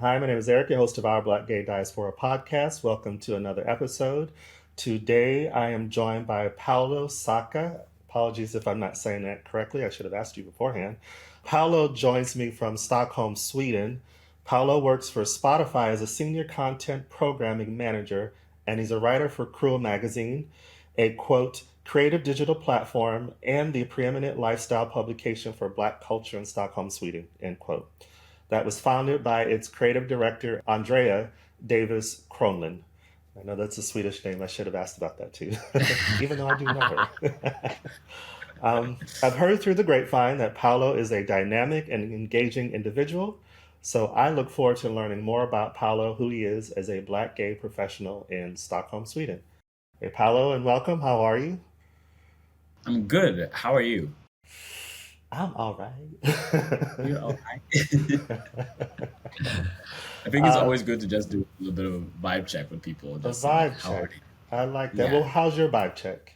Hi, my name is Eric, your host of our Black Gay Diaspora podcast. Welcome to another episode. Today I am joined by Paulo Saka. Apologies if I'm not saying that correctly. I should have asked you beforehand. Paulo joins me from Stockholm, Sweden. Paulo works for Spotify as a senior content programming manager, and he's a writer for Krull Magazine, a quote, creative digital platform and the preeminent lifestyle publication for Black culture in Stockholm, Sweden, end quote. That was founded by its creative director, Andrea Davis Kronlund. I know that's a Swedish name. I should have asked about that too, even though I do know her. I've heard through the grapevine that Paulo is a dynamic and engaging individual. So I look forward to learning more about Paulo, who he is as a Black gay professional in Stockholm, Sweden. Hey, Paulo, and welcome. How are you? I'm good. How are you? I'm all right. You're all right. I think it's always good to just do a little bit of a vibe check with people, A just see vibe how are check. they. I like that. Well, Yeah. how's your vibe check?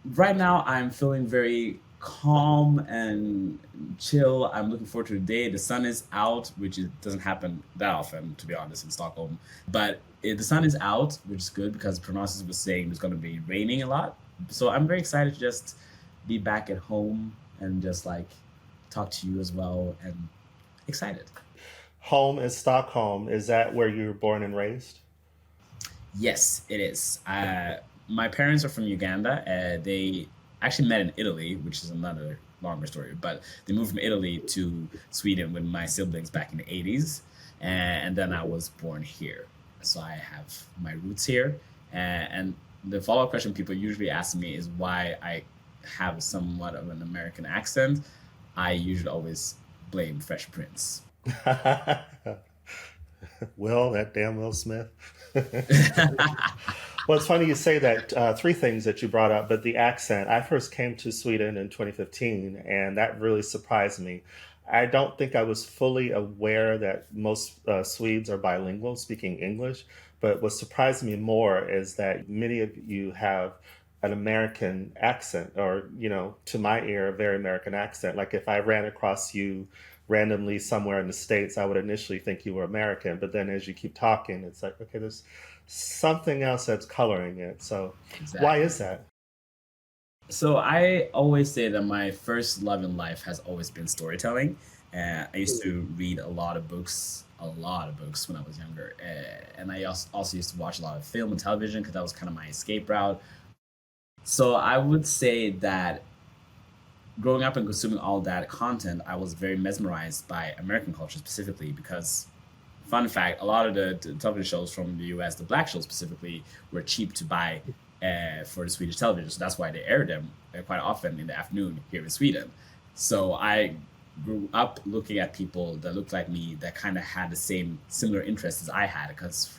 Right now, I'm feeling very calm and chill. I'm looking forward to the day. The sun is out, which doesn't happen that often, to be honest, in Stockholm. But the sun is out, which is good because Pronosis was saying it's going to be raining a lot. So I'm very excited to just be back at home and just like talk to you as well and excited. Home is Stockholm. Is that where you were born and raised? Yes, it is. My parents are from Uganda. They actually met in Italy, which is another longer story. But they moved from Italy to Sweden with my siblings back in the 80s. And then I was born here. So I have my roots here. And the follow up question people usually ask me is why I have somewhat of an American accent. I usually always blame Fresh Prince. Will, that damn Will Smith. Well, it's funny you say that. Three things that you brought up, but the accent. I first came to Sweden in 2015, and that really surprised me. I don't think I was fully aware that most Swedes are bilingual, speaking English. But what surprised me more is that many of you have an American accent, or, to my ear, a very American accent. Like if I ran across you randomly somewhere in the States, I would initially think you were American. But then as you keep talking, it's like, okay, there's something else that's coloring it. So why Exactly. is that? So I always say that my first love in life has always been storytelling. I used to read a lot of books when I was younger, and I also used to watch a lot of film and television because that was kind of my escape route. So I would say that growing up and consuming all that content, I was very mesmerized by American culture specifically because, fun fact, a lot of the television shows from the US, the black shows specifically, were cheap to buy for the Swedish television. So that's why they aired them quite often in the afternoon here in Sweden. So I grew up looking at people that looked like me that kind of had the same similar interests as I had because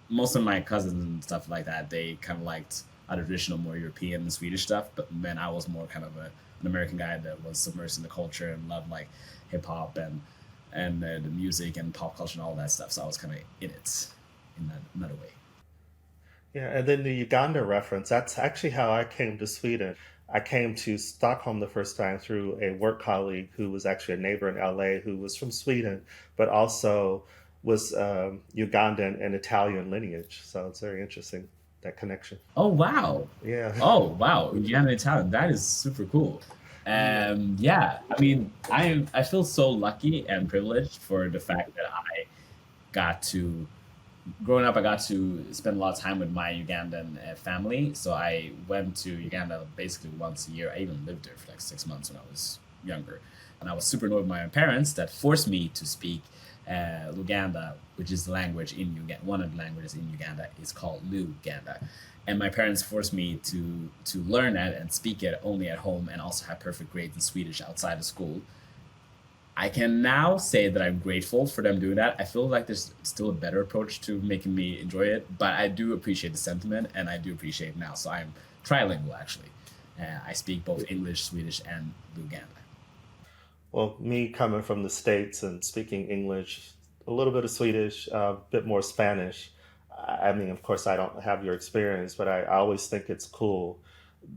most of my cousins and stuff like that, they kind of liked other traditional, more European and Swedish stuff. But then I was more kind of an American guy that was submersed in the culture and loved like hip hop and the music and pop culture and all that stuff. So I was kind of in it in that another way. Yeah, and then the Uganda reference, that's actually how I came to Sweden. I came to Stockholm the first time through a work colleague who was actually a neighbor in LA who was from Sweden, but also was Ugandan and Italian lineage. So it's very interesting, that connection. Oh wow. Yeah. Oh wow. Indiana Italian. That is super cool. Yeah. Yeah, I mean, I feel so lucky and privileged for the fact that I got to growing up, I got to spend a lot of time with my Ugandan family. So I went to Uganda basically once a year. I even lived there for like 6 months when I was younger. And I was super annoyed with my parents that forced me to speak Luganda, which is the language in Uganda. One of the languages in Uganda is called Luganda. And my parents forced me to learn that and speak it only at home and also have perfect grades in Swedish outside of school. I can now say that I'm grateful for them doing that. I feel like there's still a better approach to making me enjoy it, but I do appreciate the sentiment and I do appreciate it now. So I'm trilingual actually. I speak both English, Swedish, and Luganda. Well, me coming from the States and speaking English, a little bit of Swedish, a bit more Spanish. I mean, of course, I don't have your experience, but I always think it's cool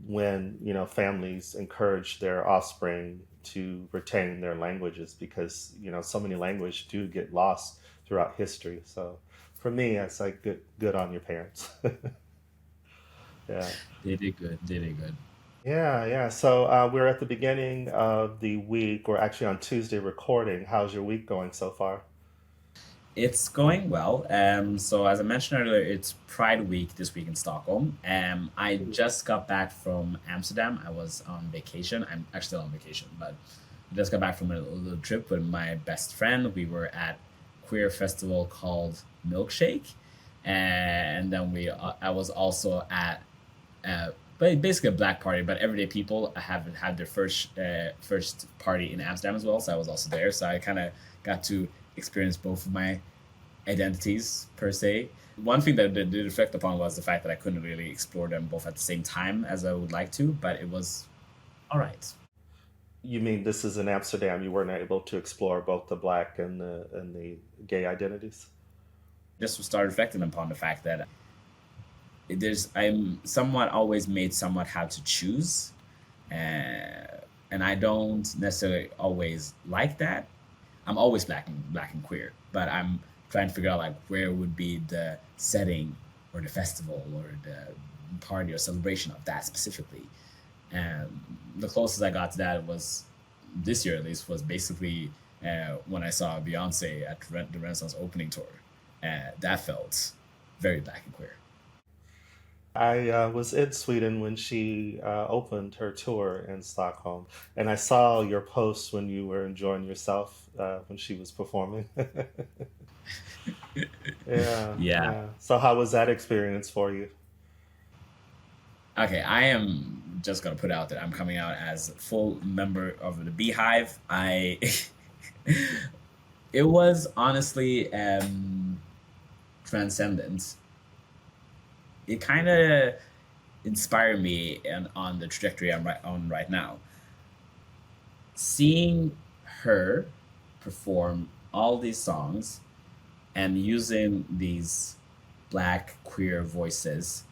when, families encourage their offspring, to retain their languages because so many languages do get lost throughout history. So for me, it's like good on your parents. Yeah. They did good. They did good. Yeah, yeah. So we're at the beginning of the week. We're actually on Tuesday recording. How's your week going so far? It's going well. So as I mentioned earlier, it's Pride Week this week in Stockholm. I just got back from Amsterdam. I was on vacation. I'm actually still on vacation, but I just got back from a little trip with my best friend. We were at queer festival called Milkshake, and then I was also at basically a black party, but everyday people have had their first party in Amsterdam as well. So I was also there. So I kind of got to experience both of my identities per se. One thing that I did reflect upon was the fact that I couldn't really explore them both at the same time as I would like to, but it was all right. You mean this is in Amsterdam? You weren't able to explore both the black and the gay identities? Just started reflecting upon the fact that I'm somewhat always made somewhat how to choose, and I don't necessarily always like that. I'm always black and queer, but I'm trying to figure out like where would be the setting or the festival or the party or celebration of that specifically. And the closest I got to that was this year at least was basically when I saw Beyonce at the Renaissance opening tour. That felt very black and queer. I was in Sweden when she opened her tour in Stockholm, and I saw your post when you were enjoying yourself when she was performing. Yeah, Yeah. yeah. So how was that experience for you? Okay, I am just gonna put out that I'm coming out as a full member of the Beehive. I it was honestly transcendent. It kind of inspired me and on the trajectory I'm on right now. Seeing her perform all these songs and using these black queer voices.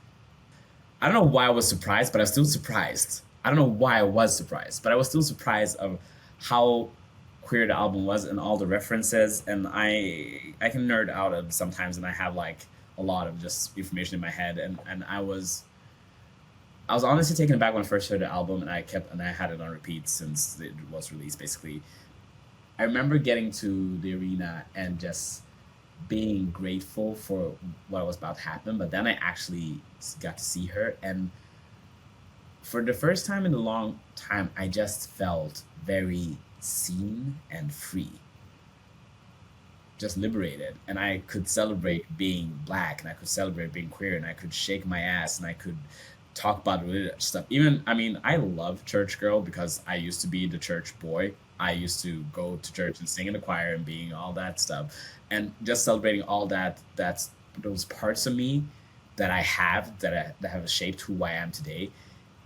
I don't know why I was surprised, but I was still surprised. I don't know why I was surprised, but I was still surprised of how queer the album was and all the references. And I can nerd out of sometimes, and I have like a lot of just information in my head. And I was honestly taken aback when I first heard the album, and I had it on repeat since it was released. Basically, I remember getting to the arena and just being grateful for what was about to happen. But then I actually got to see her, and for the first time in a long time, I just felt very seen and free, just liberated. And I could celebrate being black, and I could celebrate being queer, and I could shake my ass, and I could talk about religious stuff. Even, I mean, I love church girl because I used to be the church boy. I used to go to church and sing in the choir and being all that stuff, and just celebrating all that's those parts of me that I have that have shaped who I am today.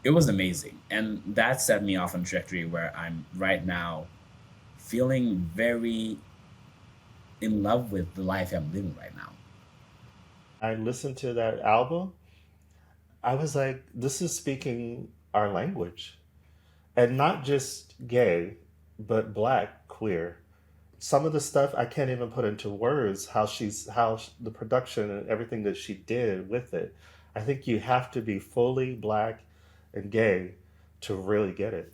It was amazing, and that set me off on a trajectory where I'm right now feeling very in love with the life I'm living right now. I listened to that album. I was like, this is speaking our language, and not just gay, but black, queer. Some of the stuff I can't even put into words. The production and everything that she did with it. I think you have to be fully black and gay to really get it.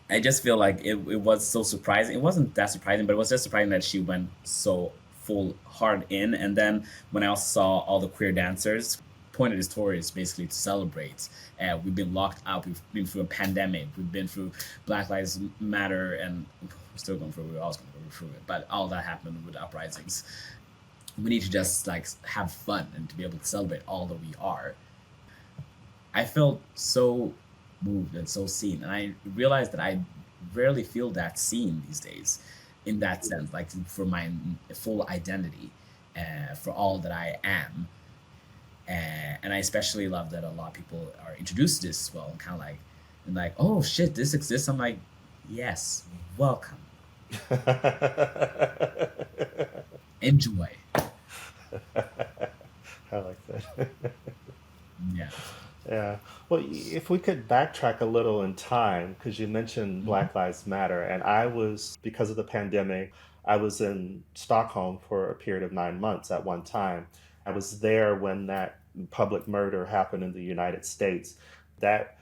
I just feel like it was so surprising. It wasn't that surprising, but it was just surprising that she went so full hard in. And then when I also saw all the queer dancers, point of this tour is basically to celebrate. We've been locked out. We've been through a pandemic. We've been through Black Lives Matter, and we're still going through. We're also going to go through it. But all that happened with uprisings. We need to just like have fun and to be able to celebrate all that we are. I felt so moved and so seen, and I realized that I rarely feel that seen these days, in that sense, like for my full identity, for all that I am, and I especially love that a lot of people are introduced to this as well, and kind of like, and like, oh shit, this exists. I'm like, yes, welcome, enjoy. I like that. Yeah. Yeah. Well, if we could backtrack a little in time, because you mentioned Mhm. Black Lives Matter, and I was, because of the pandemic, I was in Stockholm for a period of 9 months at one time. I was there when that public murder happened in the United States. That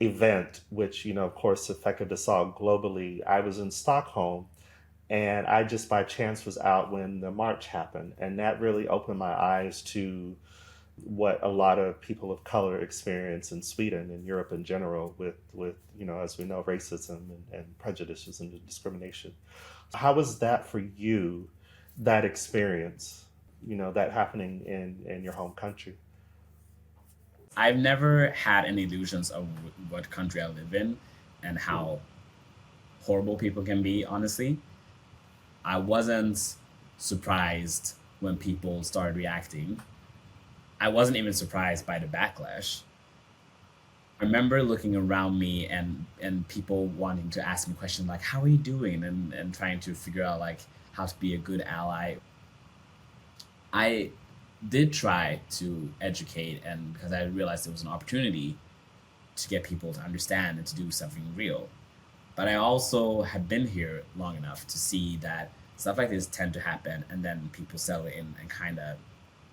event, which, of course, affected us all globally, I was in Stockholm, and I just by chance was out when the march happened. And that really opened my eyes to what a lot of people of color experience in Sweden and Europe in general with as we know, racism and prejudices and discrimination. How was that for you, that experience, that happening in your home country? I've never had any illusions of what country I live in and how horrible people can be, honestly. I wasn't surprised when people started reacting. I wasn't even surprised by the backlash. I remember looking around me and people wanting to ask me questions like, how are you doing? And trying to figure out like how to be a good ally. I did try to educate, and because I realized there was an opportunity to get people to understand and to do something real. But I also had been here long enough to see that stuff like this tend to happen, and then people settle in and kind of,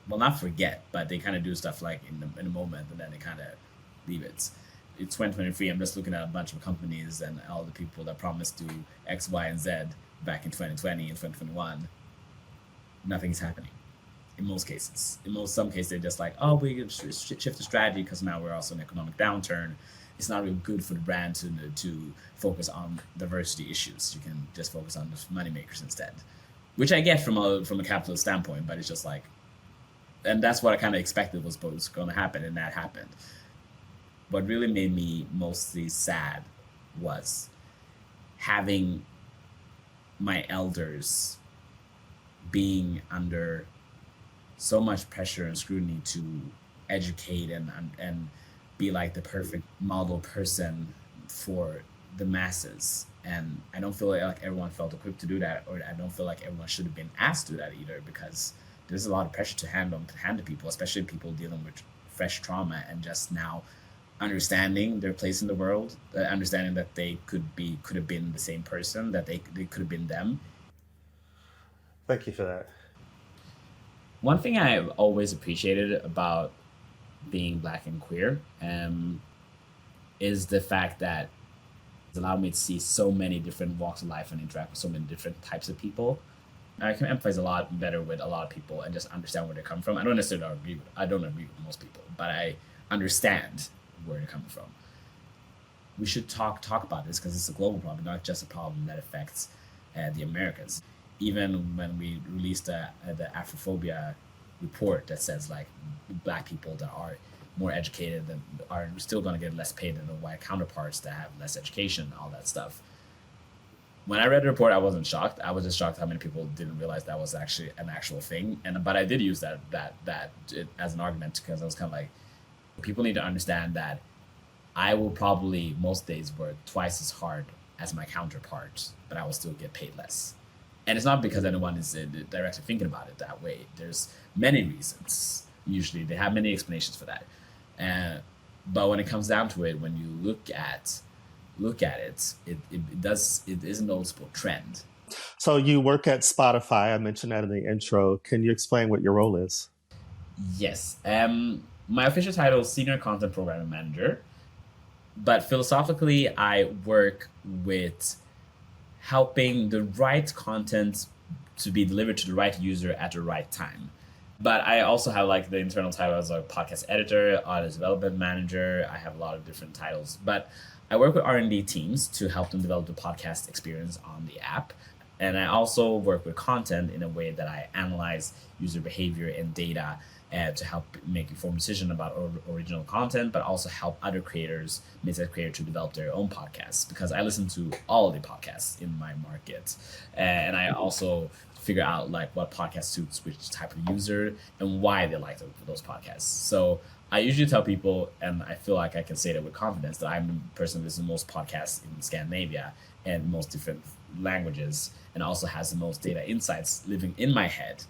well, not forget, but they kind of do stuff like in a moment, and then they kind of leave it. It's 2023. I'm just looking at a bunch of companies and all the people that promised to X, Y, and Z back in 2020 and 2021. Nothing's happening in most cases. In some cases, they're just like, oh, we can shift the strategy because now we're also in an economic downturn. It's not really good for the brand to focus on diversity issues. You can just focus on the money makers instead, which I get from a capitalist standpoint. But it's just like, and that's what I kind of expected was going to happen, and that happened. What really made me mostly sad was having my elders being under so much pressure and scrutiny to educate and be like the perfect model person for the masses. And I don't feel like everyone felt equipped to do that, or I don't feel like everyone should have been asked to do that either, because there's a lot of pressure to hand to people, especially people dealing with fresh trauma and just now understanding their place in the world, understanding that they could have been the same person, that they could have been them. Thank you for that. One thing I've always appreciated about being black and queer is the fact that it's allowed me to see so many different walks of life and interact with so many different types of people. I can empathize a lot better with a lot of people and just understand where they come from. I don't agree with most people, but I understand where they're coming from. We should talk about this because it's a global problem, not just a problem that affects the Americas. Even when we released the Afrophobia report that says like black people that are more educated than are still going to get less paid than the white counterparts that have less education, all that stuff. When I read the report, I wasn't shocked. I was just shocked how many people didn't realize that was actually an actual thing. And but I did use that as an argument because I was kind of like, people need to understand that I will probably most days work twice as hard as my counterparts, but I will still get paid less. And it's not because anyone is directly thinking about it that way. There's many reasons. Usually, they have many explanations for that. But when it comes down to it, when you look at it, it is a noticeable trend. So you work at Spotify. I mentioned that in the intro. Can you explain what your role is? Yes. My official title is Senior Content Programming Manager, but philosophically, I work with helping the right content to be delivered to the right user at the right time. But I also have like the internal title as a podcast editor, audio development manager. I have a lot of different titles, but I work with R&D teams to help them develop the podcast experience on the app. And I also work with content in a way that I analyze user behavior and data to help make informed decision about original content, but also help other creators, mid-sized creators, to develop their own podcasts, because I listen to all of the podcasts in my market, and I also figure out like what podcast suits which type of user and why they like those podcasts. So I usually tell people, and I feel like I can say that with confidence, that I'm the person who listens to most podcasts in Scandinavia and most different languages, and also has the most data insights living in my head,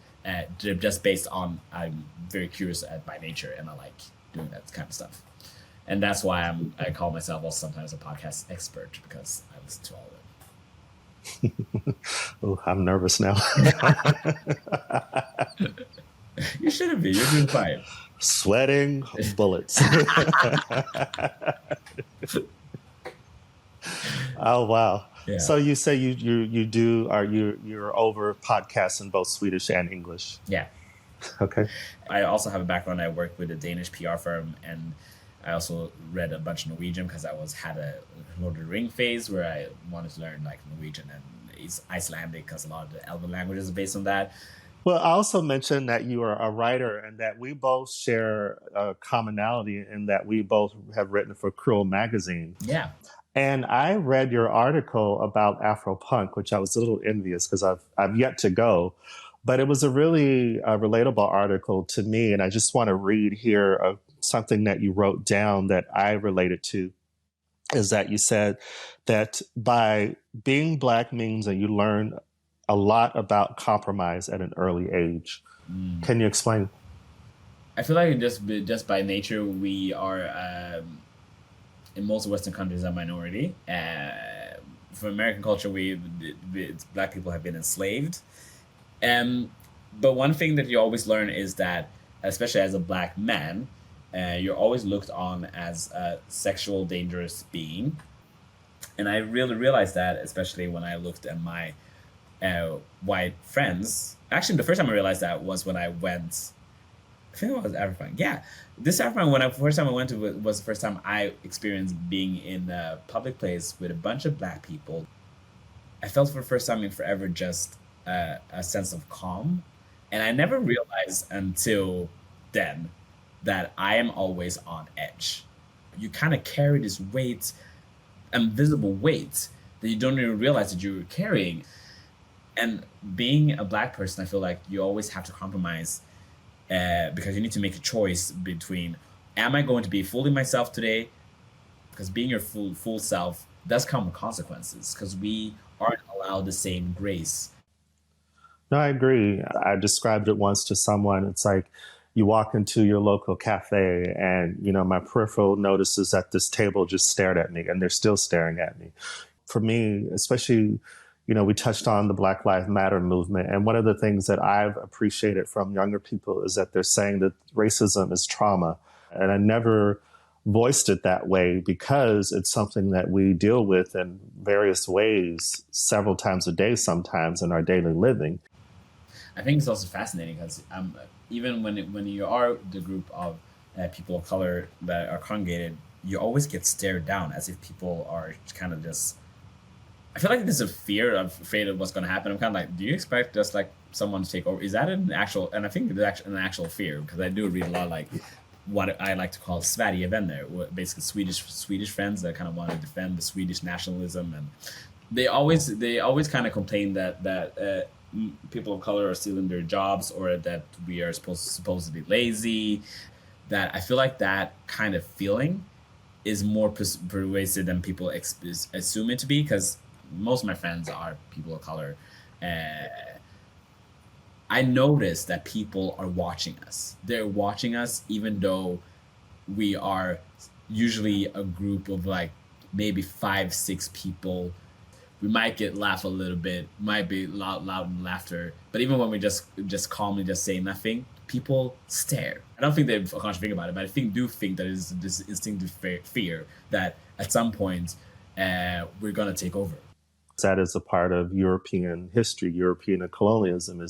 just based on I'm very curious by nature, and I like doing that kind of stuff. And that's why I call myself also sometimes a podcast expert, because I listen to all of Oh, I'm nervous now. it. You shouldn't be. You're doing fine. Sweating bullets. Oh wow! Yeah. So you say you do are you're over podcasts in both Swedish and English? Yeah. Okay. I also have a background. I worked with a Danish PR firm, and I also read a bunch of Norwegian because had a Lord of the Ring phase where I wanted to learn like Norwegian and Icelandic because a lot of the Elven languages are based on that. Well, I also mentioned that you are a writer and that we both share a commonality in that we both have written for Krull Magazine. Yeah. And I read your article about Afropunk, which I was a little envious because I've yet to go. But it was a really relatable article to me. And I just want to read here something that you wrote down that I related to, is that you said that by being Black means that you learn a lot about compromise at an early age. Can you explain? I feel like just by nature, we are, in most Western countries, a minority. For American culture, Black people have been enslaved. But one thing that you always learn is that, especially as a Black man, you're always looked on as a sexual dangerous being. And I really realized that, especially when I looked at my white friends. Actually, the first time I realized that was when I went, I think it was African. Yeah, this African, first time I went to it was the first time I experienced being in a public place with a bunch of Black people. I felt for the first time in forever just a sense of calm. And I never realized until then that I am always on edge. You kind of carry this weight, invisible weight, that you don't even realize that you're carrying. And being a Black person, I feel like you always have to compromise because you need to make a choice between, am I going to be fully myself today? Because being your full self does come with consequences, because we aren't allowed the same grace. No, I agree. I described it once to someone. It's like you walk into your local cafe and, my peripheral notices that this table just stared at me and they're still staring at me. For me, especially, we touched on the Black Lives Matter movement. And one of the things that I've appreciated from younger people is that they're saying that racism is trauma. And I never voiced it that way because it's something that we deal with in various ways several times a day, sometimes in our daily living. I think it's also fascinating because even when you are the group of people of color that are congregated, you always get stared down as if people are kind of just. I feel like there's a afraid of what's going to happen. I'm kind of like, do you expect just like someone to take over? Is that an actual? And I think it's actually an actual fear, because I do read a lot of like what I like to call Sverigevänner, basically Swedish friends that kind of want to defend the Swedish nationalism, and they always kind of complain that people of color are stealing their jobs, or that we are supposed to be lazy. That I feel like that kind of feeling is more pervasive than people assume it to be, because most of my friends are people of color. I notice that people are watching us. They're watching us, even though we are usually a group of like maybe 5-6 people. We might laugh a little bit, might be loud in laughter, but even when we just calmly just say nothing, people stare. I don't think they consciously think about it, but I do think that it's this instinctive fear that at some point we're gonna take over. That is a part of European history, European colonialism.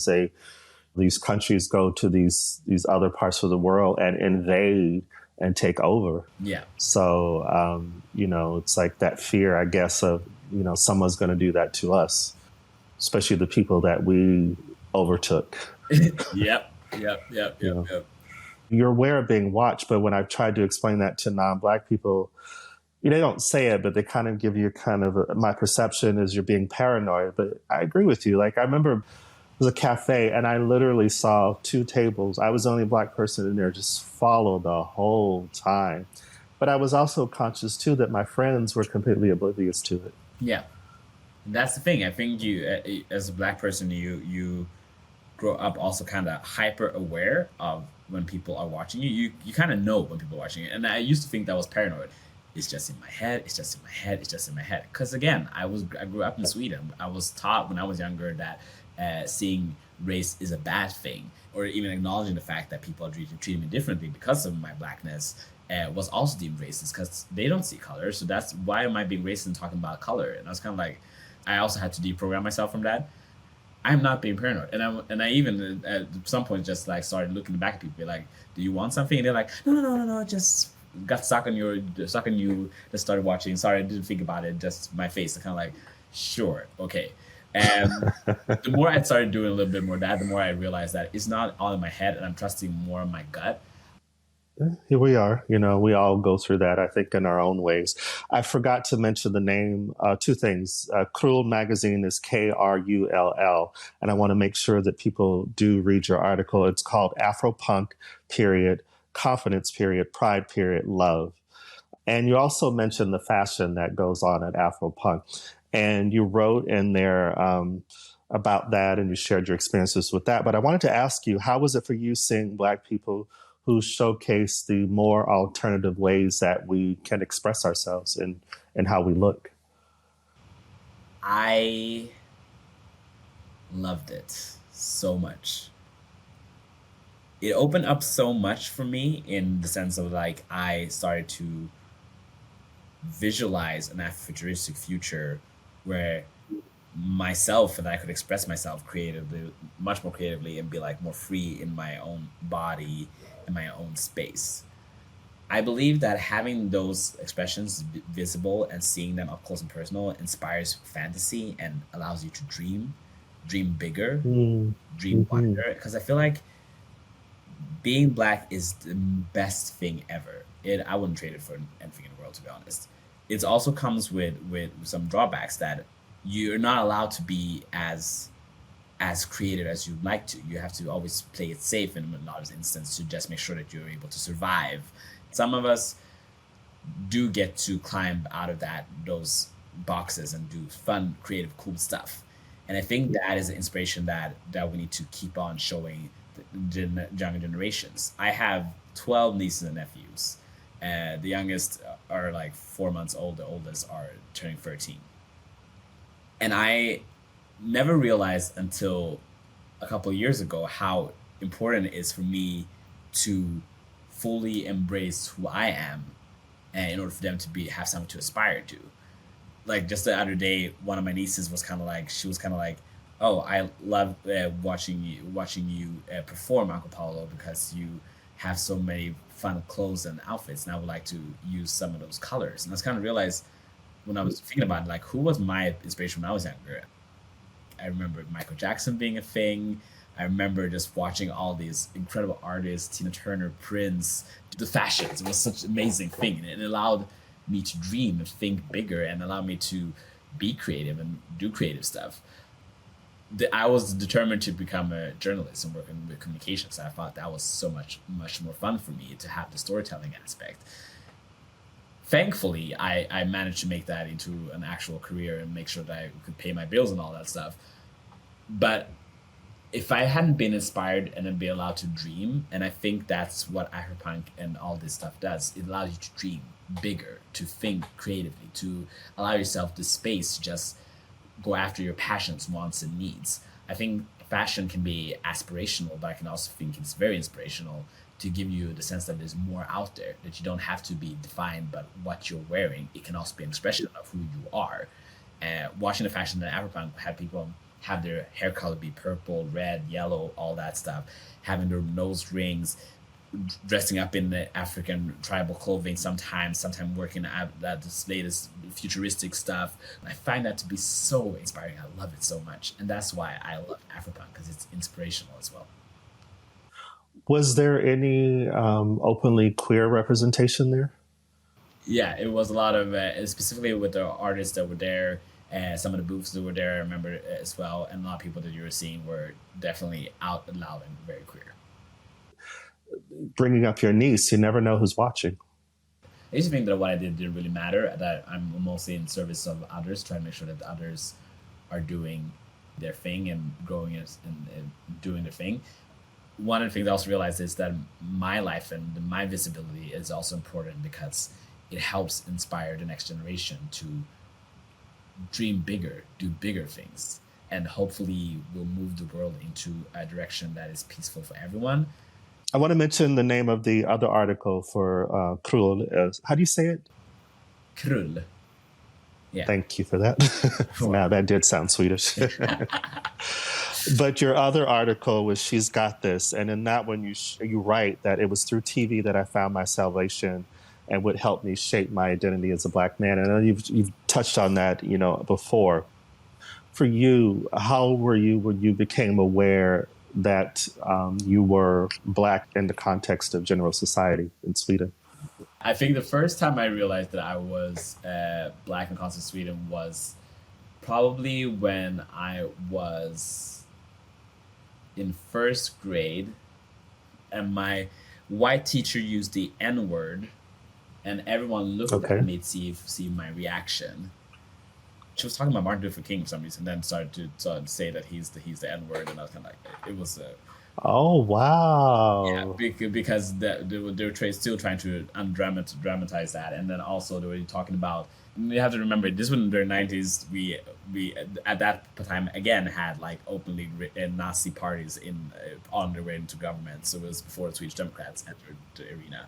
These countries go to these other parts of the world and invade and take over. Yeah. So it's like that fear, I guess, of someone's going to do that to us, especially the people that we overtook. Yep. You're aware of being watched, but when I've tried to explain that to non-Black people, they don't say it, but they kind of give you my perception is you're being paranoid. But I agree with you. Like, I remember it was a cafe and I literally saw 2 tables. I was the only Black person in there, just followed the whole time. But I was also conscious too that my friends were completely oblivious to it. Yeah. That's the thing. I think you, as a Black person, you grow up also kind of hyper aware of when people are watching you. You kind of know when people are watching you. And I used to think that was paranoid. It's just in my head. It's just in my head. It's just in my head. Because again, I grew up in Sweden. I was taught when I was younger that seeing race is a bad thing, or even acknowledging the fact that people are treating me differently because of my blackness was also deemed racist because they don't see color. So that's why am I being racist and talking about color? And I was kind of like, I also had to deprogram myself from that. I'm not being paranoid, and I even at some point just like started looking back at people, be like, "Do you want something?" And they're like, "No, no, no, no, no, just got stuck on you." Just started watching. Sorry, I didn't think about it. Just my face. I kind of like, sure, okay. And the more I started doing a little bit more of that, the more I realized that it's not all in my head, and I'm trusting more on my gut. Here we are. We all go through that, I think, in our own ways. I forgot to mention the name, two things. Krull Magazine is Krull, and I want to make sure that people do read your article. It's called Afropunk, period, confidence, period, pride, period, love. And you also mentioned the fashion that goes on at Afropunk. And you wrote in there about that and you shared your experiences with that. But I wanted to ask you, how was it for you seeing Black people who showcase the more alternative ways that we can express ourselves and how we look? I loved it so much. It opened up so much for me in the sense of like I started to visualize an Afrofuturistic future where myself and I could express myself creatively, much more creatively, and be like more free in my own body and my own space. I believe that having those expressions visible and seeing them up close and personal inspires fantasy and allows you to dream bigger, dream Mm-hmm. wider. Because I feel like being Black is the best thing ever. I wouldn't trade it for anything in the world, to be honest. It also comes with some drawbacks that you're not allowed to be as creative as you'd like to. You have to always play it safe in a lot of instances to just make sure that you're able to survive. Some of us do get to climb out of those boxes and do fun, creative, cool stuff. And I think that is an inspiration that we need to keep on showing the younger generations. I have 12 nieces and nephews. The youngest are like 4 months old. The oldest are turning 13. And I never realized until a couple of years ago how important it is for me to fully embrace who I am, and in order for them to be have something to aspire to. Like just the other day, one of my nieces was kind of like, she was kind of like, "Oh, I love watching you perform, Uncle Paulo, because you have so many fun clothes and outfits, and I would like to use some of those colors." And I was kind of realized when I was thinking about it, like who was my inspiration when I was younger. I remember Michael Jackson being a thing. I remember just watching all these incredible artists, Tina Turner, Prince, the fashions. It was such an amazing thing. And it allowed me to dream and think bigger and allowed me to be creative and do creative stuff. I was determined to become a journalist and work in with communications. I thought that was so much more fun for me to have the storytelling aspect. Thankfully, I managed to make that into an actual career and make sure that I could pay my bills and all that stuff. But if I hadn't been inspired and then be allowed to dream, and I think that's what Afropunk and all this stuff does, it allows you to dream bigger, to think creatively, to allow yourself the space to just go after your passions, wants, and needs. I think fashion can be aspirational, but I can also think it's very inspirational to give you the sense that there's more out there, that you don't have to be defined by what you're wearing. It can also be an expression of who you are. Watching the fashion in Afropunk had people have their hair color be purple, red, yellow, all that stuff, having their nose rings, dressing up in the African tribal clothing sometimes working at this latest futuristic stuff. I find that to be so inspiring. I love it so much. And that's why I love Afropunk, because it's inspirational as well. Was there any openly queer representation there? Yeah, it was a lot of, specifically with the artists that were there, some of the booths that were there, I remember as well. And a lot of people that you were seeing were definitely out loud and very queer. Bringing up your niece, you never know who's watching. I used to think that what I did didn't really matter, that I'm mostly in service of others, trying to make sure that the others are doing their thing and growing it and doing their thing. One of the things I also realized is that my life and my visibility is also important because it helps inspire the next generation to dream bigger, do bigger things, and hopefully will move the world into a direction that is peaceful for everyone. I want to mention the name of the other article for Krull. How do you say it? Krull. Yeah. Thank you for that. Now that did sound Swedish. But your other article was "She's Got This," and in that one you write that it was through TV that I found my salvation and would help me shape my identity as a Black man. And I know you've touched on that, before. For you, how were you when you became aware that you were Black in the context of general society in Sweden? I think the first time I realized that I was Black in context of Sweden was probably when I was in first grade, and my white teacher used the N-word, and everyone looked at me to see my reaction. She was talking about Martin Luther King for some reason, then started to say that he's the N-word, and I was kind of like, it was oh wow, yeah, because they were still trying to dramatize that, and then also they were talking about. You have to remember, this was in the 90s. We at that time again had like openly Nazi parties on their way into government. So it was before the Swedish Democrats entered the arena.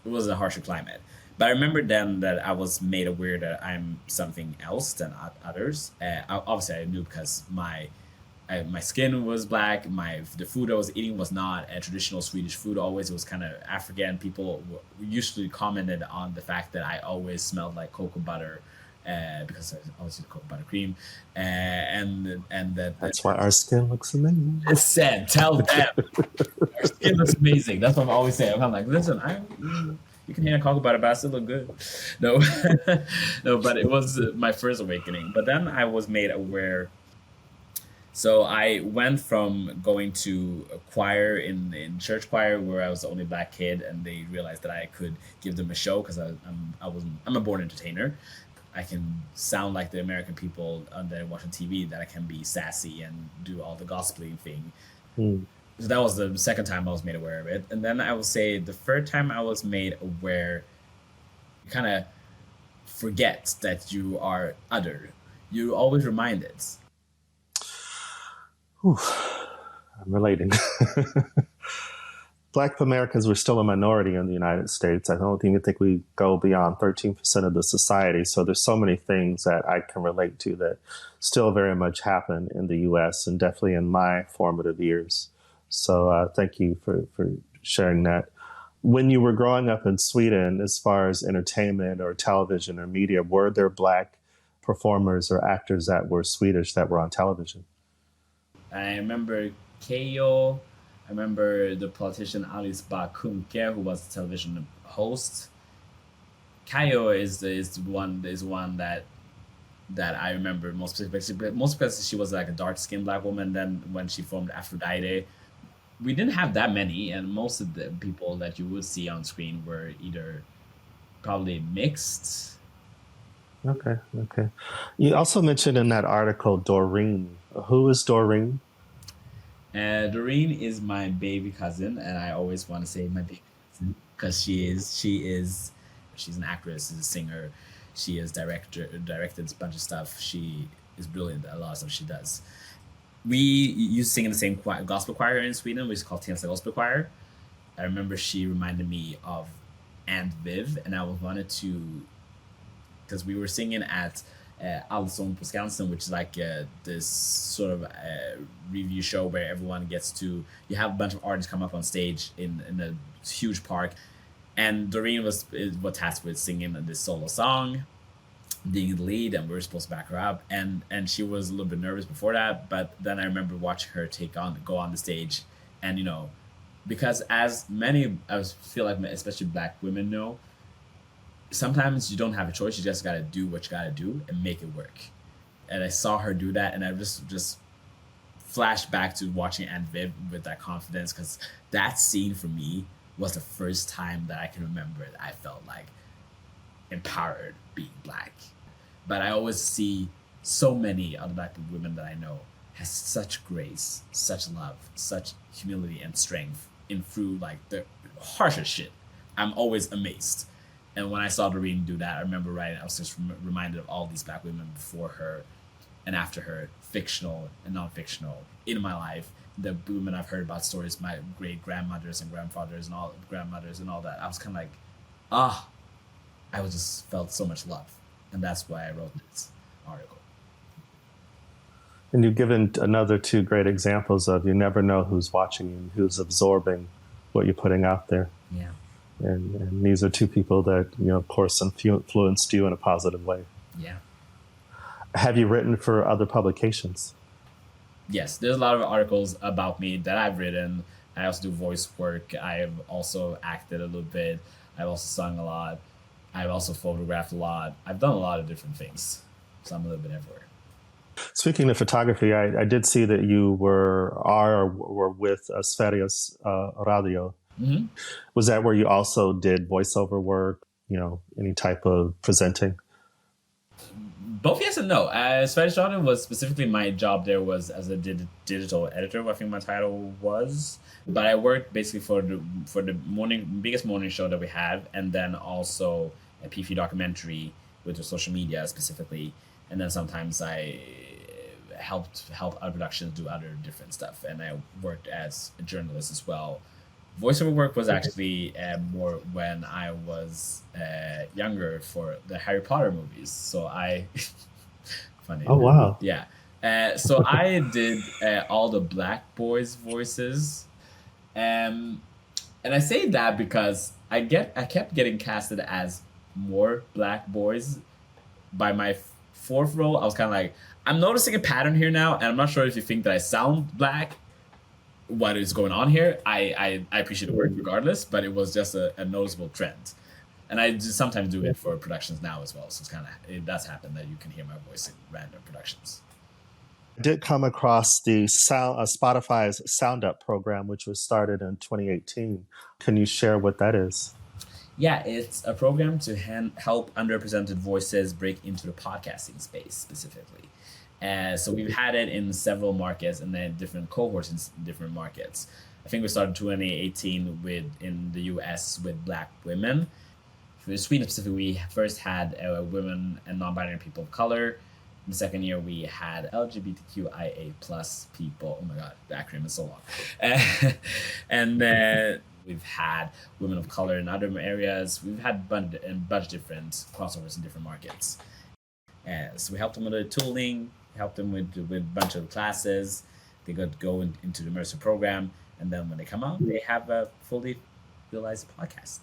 It was a harsher climate. But I remember then that I was made aware that I'm something else than others. Obviously, I knew because my skin was Black. The food I was eating was not a traditional Swedish food. Always, it was kind of African. People usually commented on the fact that I always smelled like cocoa butter, because I always use cocoa butter cream, and that's why our skin looks amazing. It's said, tell them our skin looks amazing. That's what I'm always saying. I'm like, listen, you can hate on cocoa butter, but I still look good. No, no, but it was my first awakening. But then I was made aware. So I went from going to a choir in church choir where I was the only Black kid, and they realized that I could give them a show because I'm a born entertainer. I can sound like the American people on there watching TV, that I can be sassy and do all the gospeling thing. So that was the second time I was made aware of it. And then I will say the third time I was made aware, you kind of forget that you are other. You're always reminded. Whew, I'm relating. Black Americans were still a minority in the United States. I don't even think we go beyond 13% of the society. So there's so many things that I can relate to that still very much happen in the U.S. and definitely in my formative years. So thank you for sharing that. When you were growing up in Sweden, as far as entertainment or television or media, were there Black performers or actors that were Swedish that were on television? I remember Keyyo. I remember the politician Alice Bah Kuhnke, who was a television host. Keyyo is one that I remember most because she was like a dark-skinned Black woman. Then when she formed Aphrodite, we didn't have that many, and most of the people that you would see on screen were either probably mixed. Okay. You also mentioned in that article Doreen. Who is Doreen? Doreen is my baby cousin, and I always want to say my baby cousin because she's an actress, she's a singer, she has directed a bunch of stuff. She is brilliant at a lot of stuff she does. We used to sing in the same gospel choir in Sweden, which is called Tensta Gospel Choir. I remember she reminded me of Aunt Viv, and I wanted to, because we were singing at Allsång på Skansen, which is like this sort of review show where everyone gets to, you have a bunch of artists come up on stage in a huge park, and Doreen was tasked with singing this solo song, being the lead, and we were supposed to back her up, and she was a little bit nervous before that, but then I remember watching her go on the stage, and because as many, I feel like especially Black women know, sometimes you don't have a choice. You just got to do what you got to do and make it work. And I saw her do that, and I just flashed back to watching Aunt Viv with that confidence, because that scene for me was the first time that I can remember that I felt like empowered being Black. But I always see so many other Black women that I know has such grace, such love, such humility and strength in through like the harshest shit. I'm always amazed. And when I saw Doreen do that, I remember writing, I was just reminded of all these black women before her and after her, fictional and non-fictional, in my life. The women I've heard about stories, my great grandmothers and grandfathers and all grandmothers and all that. I was kind of like, ah, I was just felt so much love, and that's why I wrote this article. And you've given another two great examples of you never know who's watching you, who's absorbing what you're putting out there. Yeah. And these are two people that, of course, influenced you in a positive way. Yeah. Have you written for other publications? Yes, there's a lot of articles about me that I've written. I also do voice work. I've also acted a little bit. I've also sung a lot. I've also photographed a lot. I've done a lot of different things. So I'm a little bit everywhere. Speaking of photography, I did see that you were with Sveriges Radio. Mm-hmm. Was that where you also did voiceover work, any type of presenting? Both yes and no. Swedish Radio was specifically my job there was as a digital editor. I think my title was, but I worked basically for the biggest morning show that we have, and then also a PV documentary with the social media specifically, and then sometimes I helped other productions do other different stuff, and I worked as a journalist as well. Voiceover work was actually more when I was younger for the Harry Potter movies. So funny. Oh, wow. Yeah. So I did all the black boys' voices. And I say that because I kept getting casted as more black boys. By my fourth role, I was kind of like, I'm noticing a pattern here now, and I'm not sure if you think that I sound black. What is going on here? I appreciate the work regardless, but it was just a noticeable trend. And I just sometimes do it for productions now as well. So it does happen that you can hear my voice in random productions. I did come across the Spotify's Sound Up program, which was started in 2018. Can you share what that is? Yeah, it's a program to help underrepresented voices break into the podcasting space specifically. So we've had it in several markets and then different cohorts in different markets. I think we started 2018 in the US with black women. For Sweden specifically, we first had women and non-binary people of color. In the second year, we had LGBTQIA plus people. Oh my God, the acronym is so long. And then we've had women of color in other areas. We've had a bunch of different crossovers in different markets. So we helped them with the tooling, help them with a bunch of classes. They got to go into the immersive program, and then when they come out, they have a fully realized podcast.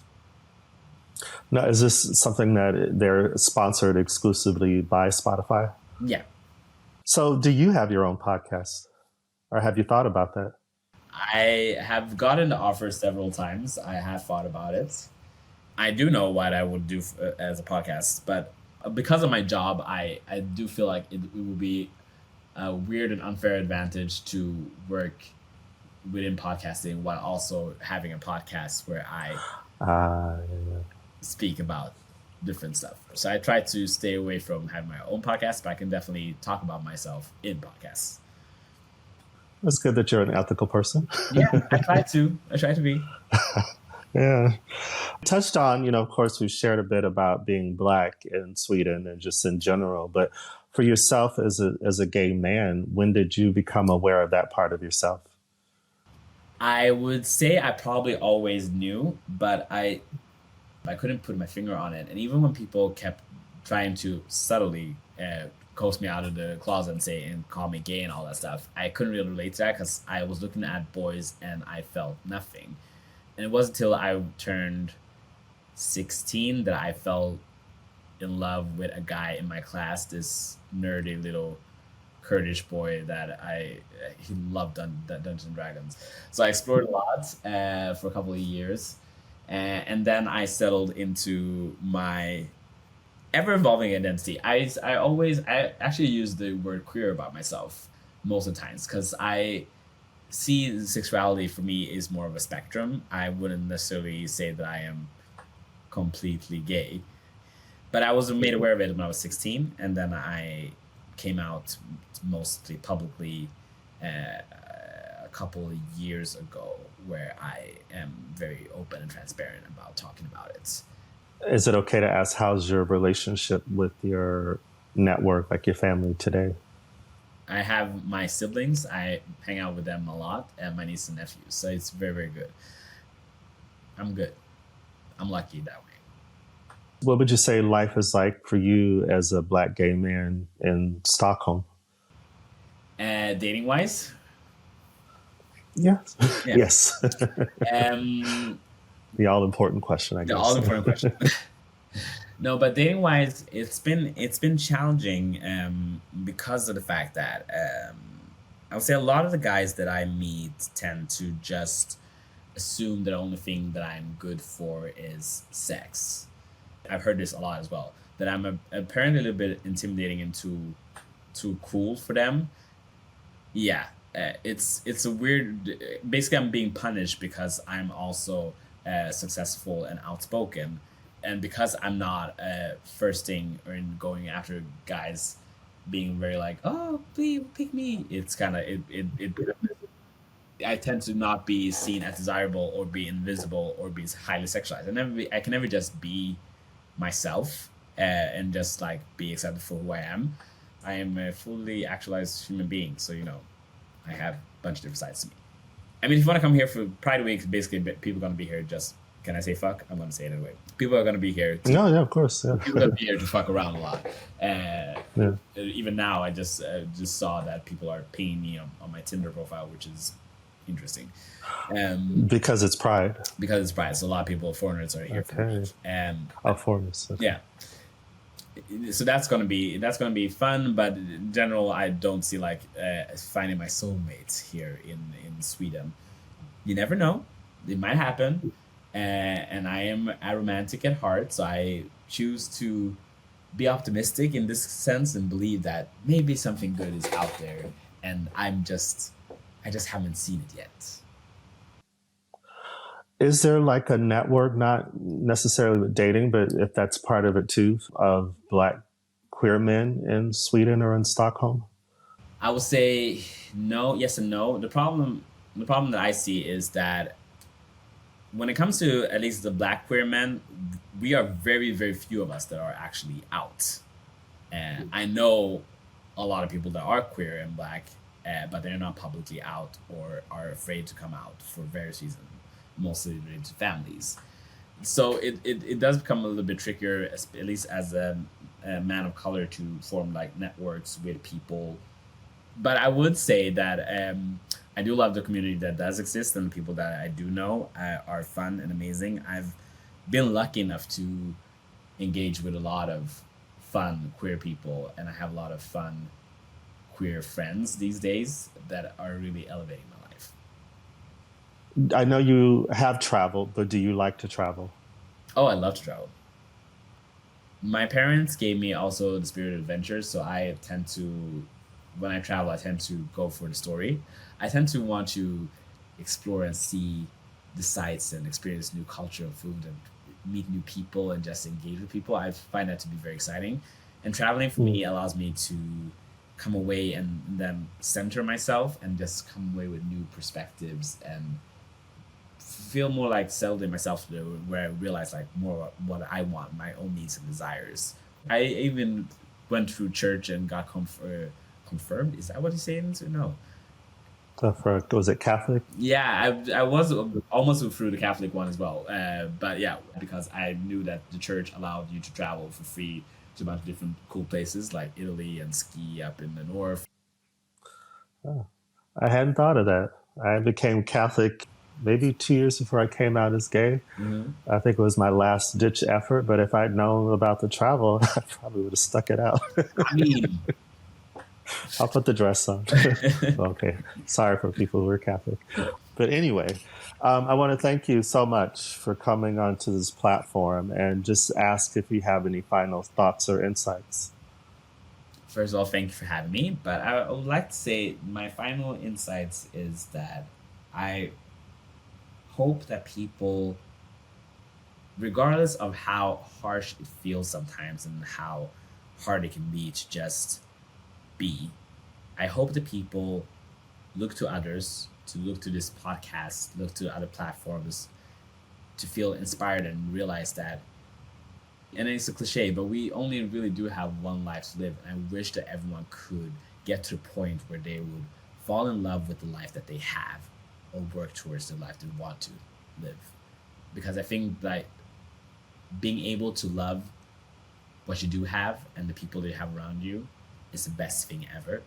Now, is this something that they're sponsored exclusively by Spotify? Yeah. So do you have your own podcast, or have you thought about that? I have gotten the offer several times. I have thought about it. I do know what I would do as a podcast, but because of my job, I do feel like it would be a weird and unfair advantage to work within podcasting while also having a podcast where I speak about different stuff. So I try to stay away from having my own podcast, but I can definitely talk about myself in podcasts. It's good that you're an ethical person. Yeah, I try to be. Yeah. Touched on, of course, we've shared a bit about being Black in Sweden and just in general. But for yourself as a gay man, when did you become aware of that part of yourself? I would say I probably always knew, but I couldn't put my finger on it. And even when people kept trying to subtly coax me out of the closet and call me gay and all that stuff, I couldn't really relate to that because I was looking at boys and I felt nothing. And it wasn't until I turned 16 that I fell in love with a guy in my class, this nerdy little Kurdish boy that he loved Dungeons and Dragons. So I explored a lot for a couple of years. And then I settled into my ever-evolving identity. I actually use the word queer about myself most of the times because I see sexuality for me is more of a spectrum. I wouldn't necessarily say that I am completely gay, but I was made aware of it when I was 16, and then I came out mostly publicly a couple of years ago, where I am very open and transparent about talking about it. Is it okay to ask how's your relationship with your network, like your family today? I have my siblings. I hang out with them a lot, and my niece and nephews. So it's very, very good. I'm good. I'm lucky that way. What would you say life is like for you as a Black gay man in Stockholm? Dating wise, Yes. yeah. Yes. Um, The all important question, I the all guess. important question. No, but dating wise, it's been challenging because of the fact that I would say a lot of the guys that I meet tend to just assume that the only thing that I'm good for is sex. I've heard this a lot as well. That I'm apparently a little bit intimidating and too cool for them. Yeah, it's a weird. Basically, I'm being punished because I'm also successful and outspoken, and because I'm not firsting or in going after guys, being very like, oh, please pick me. It's kind of it. I tend to not be seen as desirable or be invisible or be highly sexualized. I can never just be myself and just like be accepted for who I am. I am a fully actualized human being, so I have a bunch of different sides to me. I mean, if you want to come here for Pride Week, basically people are gonna be here. Just can I say fuck? I'm gonna say it anyway. People are gonna be here. No, yeah, of course. Yeah. People are gonna be here to fuck around a lot. Yeah. Even now, I just saw that people are pinging me on my Tinder profile, which is interesting. Because it's Pride. Because it's Pride, so a lot of people, foreigners, are here for Okay. it. Foreigners. Okay. Yeah. So that's gonna be fun, but in general, I don't see like finding my soulmate here in Sweden. You never know; it might happen. And I am a romantic at heart, so I choose to be optimistic in this sense and believe that maybe something good is out there, and I just haven't seen it yet. Is there like a network, not necessarily with dating, but if that's part of it too, of Black queer men in Sweden or in Stockholm? I would say no, yes and no. The problem that I see is that when it comes to at least the Black queer men, we are very, very few of us that are actually out. And I know a lot of people that are queer and Black, but they're not publicly out or are afraid to come out for various reasons, mostly related to families. So it does become a little bit trickier, at least as a man of color, to form like networks with people. But I would say that I do love the community that does exist, and the people that I do know are fun and amazing. I've been lucky enough to engage with a lot of fun queer people, and I have a lot of fun queer friends these days that are really elevating my life. I know you have traveled, but do you like to travel? Oh, I love to travel. My parents gave me also the spirit of adventure, so I tend to, when I travel, I tend to go for the story. I tend to want to explore and see the sights and experience new culture of food and meet new people and just engage with people. I find that to be very exciting. And traveling for me allows me to come away and then center myself and just come away with new perspectives and feel more like settled in myself, where I realize like more what I want, my own needs and desires. I even went through church and got confirmed. Is that what he's saying? No. Was it Catholic? Yeah, I was almost through the Catholic one as well. But yeah, because I knew that the church allowed you to travel for free to a bunch of different cool places like Italy and ski up in the north. Oh, I hadn't thought of that. I became Catholic maybe 2 years before I came out as gay. Mm-hmm. I think it was my last ditch effort, but if I'd known about the travel, I probably would have stuck it out. I mean, I'll put the dress on. Okay. Sorry for people who are Catholic. But anyway, I want to thank you so much for coming onto this platform and just ask if you have any final thoughts or insights. first of all, thank you for having me. But I would like to say my final insights is that I hope that people, regardless of how harsh it feels sometimes and how hard it can be to just be, I hope that people look to others, to look to this podcast, look to other platforms, to feel inspired and realize that, and it's a cliche, but we only really do have one life to live. And I wish that everyone could get to the point where they would fall in love with the life that they have or work towards the life they want to live. Because I think that being able to love what you do have and the people that you have around you is the best thing ever.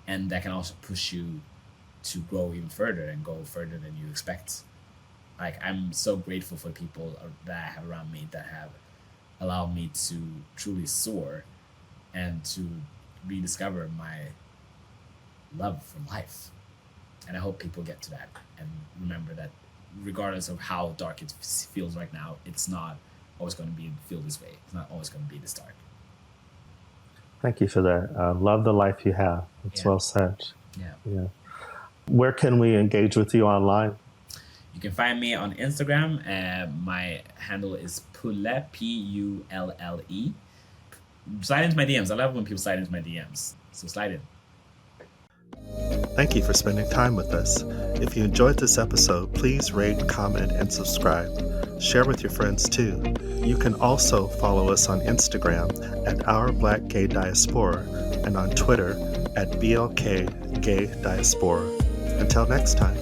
And that can also push you to grow even further and go further than you expect. Like, I'm so grateful for the people that I have around me that have allowed me to truly soar and to rediscover my love for life. And I hope people get to that and remember that regardless of how dark it feels right now, it's not always going to feel this way. It's not always going to be this dark. Thank you for that. Love the life you have. It's Yeah. well said. Yeah. Yeah. Where can we engage with you online? You can find me on Instagram. My handle is Pulle, Pulle. Slide into my DMs. I love when people slide into my DMs. So slide in. Thank you for spending time with us. If you enjoyed this episode, please rate, comment, and subscribe. Share with your friends too. You can also follow us on Instagram at Our Black Gay Diaspora and on Twitter at BLK Gay Diaspora. Until next time.